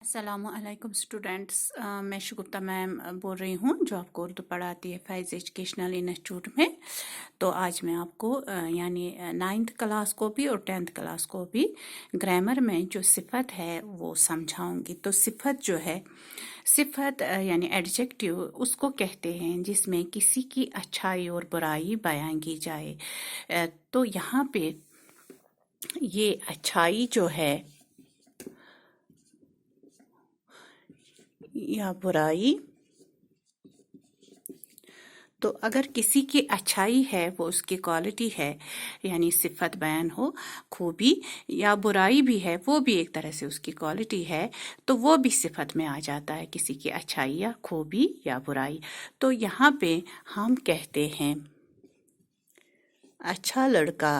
अस्सलामुअलैकुम स्टूडेंट्स, मैं शगुफ्ता मैम बोल रही हूँ जो आपको उर्दू पढ़ाती है फैज़ एजुकेशनल इंस्टीट्यूट में। तो आज मैं आपको यानी 9th क्लास को भी और 10th क्लास को भी ग्रामर में जो सिफत है वो समझाऊंगी। तो सिफत जो है, सिफत यानी एडजेक्टिव उसको कहते हैं जिसमें किसी की अच्छाई और बुराई बयां की जाए। तो यहाँ पे ये अच्छाई जो है या बुराई, तो अगर किसी की अच्छाई है वो उसकी क्वालिटी है यानी सिफत बयान हो, खूबी, या बुराई भी है वो भी एक तरह से उसकी क्वालिटी है, तो वो भी सिफत में आ जाता है, किसी की अच्छाई या खूबी या बुराई। तो यहाँ पे हम कहते हैं अच्छा लड़का,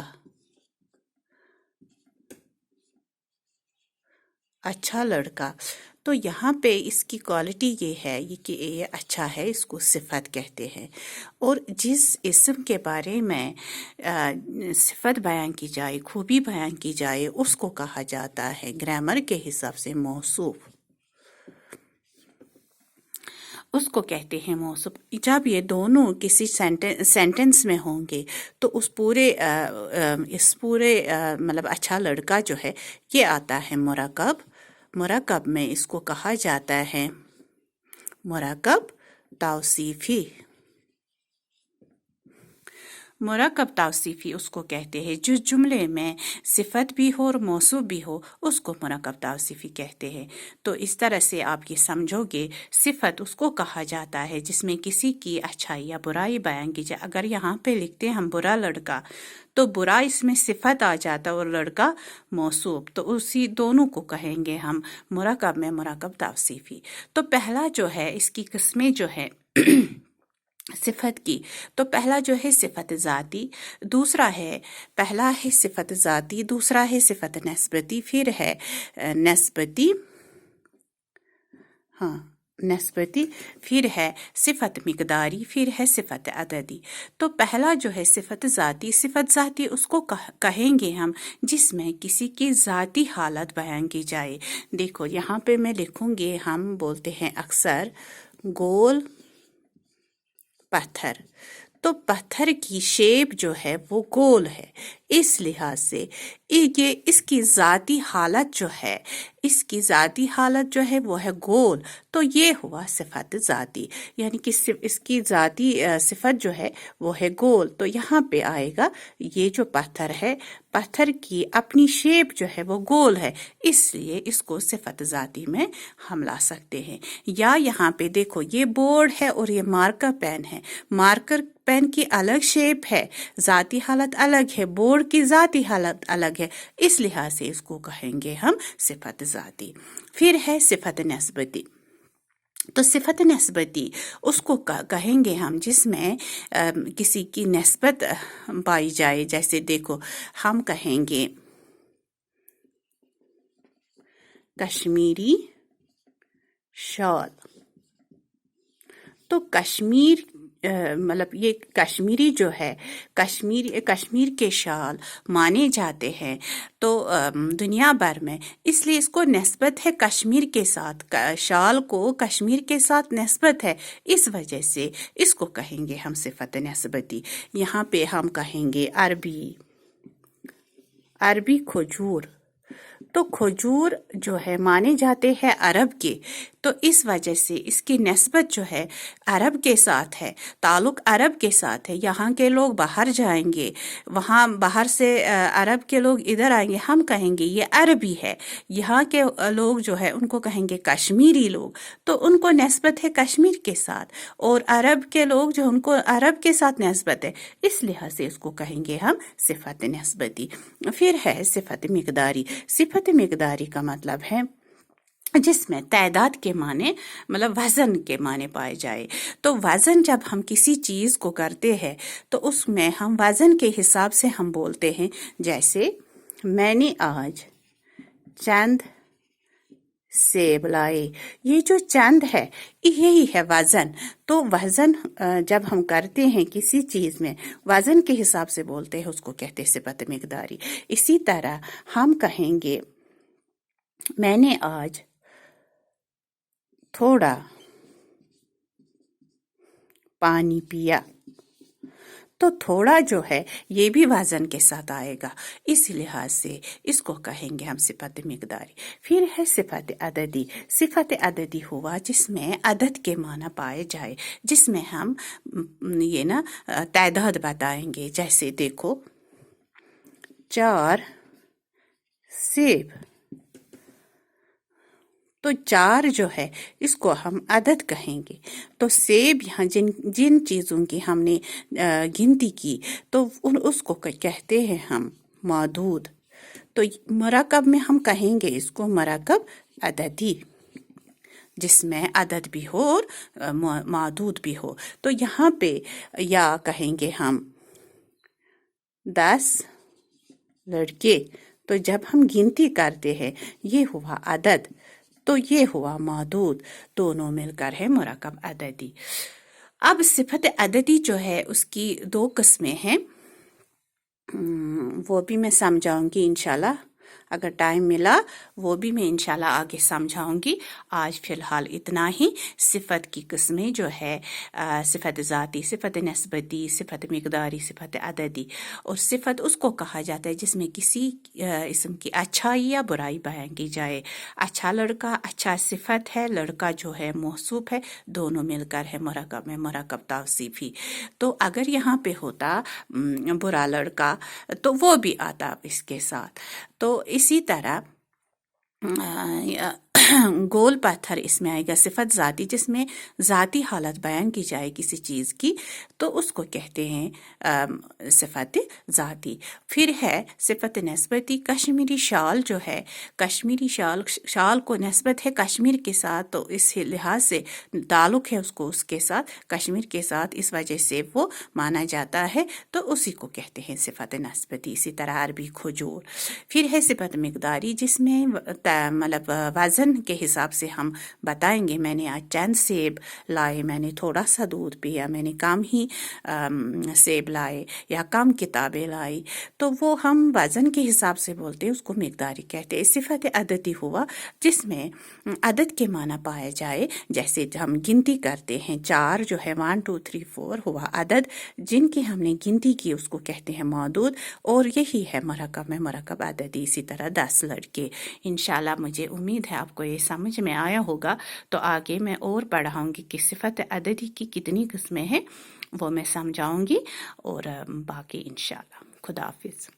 अच्छा लड़का। तो यहाँ पे इसकी क्वालिटी ये है कि ये अच्छा है, इसको सिफत कहते हैं। और जिस इस्म के बारे में सिफत बयां की जाए, खूबी बयां की जाए, उसको कहा जाता है ग्रामर के हिसाब से मौसूफ। उसको कहते हैं मौसूफ। जब ये दोनों किसी सेंटेंस में होंगे तो उस पूरे इस पूरे मतलब अच्छा लड़का जो है ये आता है मुराकब। मुराकब में इसको कहा जाता है मुराकब तौसीफी। मुराकब तौसीफी उसको कहते हैं जिस जुमले में सिफत भी हो और मौसूफ भी हो, उसको मुराकब तौसीफी कहते हैं। तो इस तरह से आप ये समझोगे, सिफत उसको कहा जाता है जिसमें किसी की अच्छाई या बुराई बयान की जाए। अगर यहाँ पे लिखते हैं हम बुरा लड़का, तो बुरा इसमें सिफत आ जाता है और लड़का मौसूफ, तो उसी दोनों को कहेंगे हम मुराकब में मुराकब तौसीफी। तो पहला जो है, इसकी किस्में जो है सिफत की, तो पहला जो है सिफत ज़ाती, दूसरा है, पहला है सिफत ज़ाती, दूसरा है सिफत नस्बती, फिर है नस्बती, हाँ नस्बती, फिर है सिफत मिकदारी, फिर है सिफत अददी। तो पहला जो है सिफत ज़ाती, सिफत ज़ाती उसको कहेंगे हम जिसमें किसी की ज़ाती हालत बयान की जाए। देखो यहाँ पे मैं लिखूंगी, हम बोलते हैं अक्सर गोल पत्थर, तो पत्थर की शेप जो है वो गोल है, इस लिहाज से ये इसकी ज़ाती हालत जो है, इसकी ज़ाती हालत जो है वो है गोल। तो ये हुआ सिफत ज़ाती, यानी कि इसकी ज़ाती सिफत जो है वो है गोल। तो यहाँ पे आएगा ये जो पत्थर है, पत्थर की अपनी शेप जो है वो गोल है, इसलिए इसको सिफत ज़ाती में हम ला सकते हैं। या यहाँ पे देखो ये बोर्ड है और ये मार्कर पेन है, मार्कर पेन की अलग शेप है, ज़ाती हालत अलग है, बोर्ड की ज़ाती हालत अलग है, इस लिहाज से इसको कहेंगे हम सिफत ज़ाती। फिर है सिफत नस्बती। तो सिफत नस्बती उसको कहेंगे हम जिसमें किसी की नस्बत पाई जाए। जैसे देखो हम कहेंगे कश्मीरी शॉल, तो कश्मीर मतलब ये कश्मीरी जो है, कश्मीर के शाल माने जाते हैं तो दुनिया भर में, इसलिए इसको नस्बत है कश्मीर के साथ, शाल को कश्मीर के साथ नस्बत है, इस वजह से इसको कहेंगे हम सिफत नस्बती। यहाँ पे हम कहेंगे अरबी, अरबी खजूर, तो खजूर जो है माने जाते हैं अरब के, तो इस वजह से इसकी नस्बत जो है अरब के साथ है, ताल्लुक अरब के साथ है। यहाँ के लोग बाहर जाएंगे, वहाँ बाहर से अरब के लोग इधर आएंगे, हम कहेंगे ये अरबी है। यहाँ के लोग जो है उनको कहेंगे कश्मीरी लोग, तो उनको नस्बत है कश्मीर के साथ, और अरब के लोग जो उनको अरब के साथ नस्बत है, इस लिहाज से इसको कहेंगे हम सिफत नस्बती। फिर है सिफत मिकदारी। सिफत मिकदारी का मतलब है जिसमें तादाद के माने, मतलब वज़न के माने पाए जाए। तो वज़न जब हम किसी चीज़ को करते हैं तो उसमें हम वज़न के हिसाब से हम बोलते हैं। जैसे मैंने आज चंद सेब लाए, ये जो चंद है यही है वज़न। तो वज़न जब हम करते हैं किसी चीज़ में, वज़न के हिसाब से बोलते हैं, उसको कहते हैं सिफत मिकदारी। इसी तरह हम कहेंगे मैंने आज थोड़ा पानी पिया। तो थोड़ा जो है ये भी वजन के साथ आएगा, इस लिहाज से इसको कहेंगे हम सिफत मिकदारी। फिर है सिफत अददी। सिफत अददी हुआ जिसमें अदद के माना पाए जाए, जिसमें हम ये ना तादाद बताएंगे। जैसे देखो 4 सेब, तो 4 जो है इसको हम अदद कहेंगे। तो सेब यहाँ जिन जिन चीज़ों की हमने गिनती की तो उसको कहते हैं हम मौदूद। तो मरकब में हम कहेंगे इसको मरकब अददी, जिसमें अदद भी हो और मौदूद भी हो। तो यहाँ पे या कहेंगे हम 10 लड़के। तो जब हम गिनती करते हैं ये हुआ अदद, तो ये हुआ मौदूद, दोनों मिलकर है मुरकब अददी। अब सिफत अददी जो है उसकी 2 किस्में हैं, वो भी मैं समझाऊंगी इंशाल्लाह। अगर टाइम मिला वो भी मैं इंशाल्लाह आगे समझाऊंगी। आज फ़िलहाल इतना ही। सिफत की किस्में जो है सिफत ज़ाती, सिफत नस्बती, सिफत मिकदारी, सिफत अददी। और सिफत उसको कहा जाता है जिसमें किसी इसम की अच्छाई या बुराई बयान की जाए। अच्छा लड़का अच्छा सिफत है, लड़का जो है मौसूफ है, दोनों मिलकर है मुरकब में मुरकब तौसीफी। तो अगर यहाँ पे होता बुरा लड़का तो वो भी आता इसके साथ। तो इसी तरह गोल पत्थर इसमें आएगा सिफत ज़ाती, जिसमें ज़ाती हालत बयान की जाए किसी चीज़ की, तो उसको कहते हैं सिफत ज़ाती। फिर है सिफत नस्बती। कश्मीरी शाल जो है, कश्मीरी शाल को नस्बत है कश्मीर के साथ, तो इस लिहाज से ताल्लुक़ है उसको उसके साथ, कश्मीर के साथ, इस वजह से वो माना जाता है, तो उसी को कहते हैं सिफत नस्बती। इसी तरह अरबी खजूर। फिर है सिफत मिकदारी, जिसमें मतलब वज़न के हिसाब से हम बताएंगे। मैंने आज चंद सेब लाए, मैंने थोड़ा सा दूध पिया, मैंने कम ही सेब लाए या कम किताबें लाई, तो वो हम वज़न के हिसाब से बोलते हैं, उसको मिकदारी कहते हैं। सिफत अददी हुआ जिसमें अदद के माना पाया जाए। जैसे हम गिनती करते हैं 4 जो है 1 2 3 4 हुआ अदद, जिनकी हमने गिनती की उसको कहते हैं मौदूद, और यही है मरकब में मरकब अददी। इसी तरह 10 लड़के। इंशाल्लाह मुझे उम्मीद है आपको ये समझ में आया होगा। तो आगे मैं और पढ़ाऊंगी कि सिफत अददी की कितनी किस्में हैं, वो मैं समझाऊंगी। और बाकी इंशाल्लाह। खुदा हाफिज़।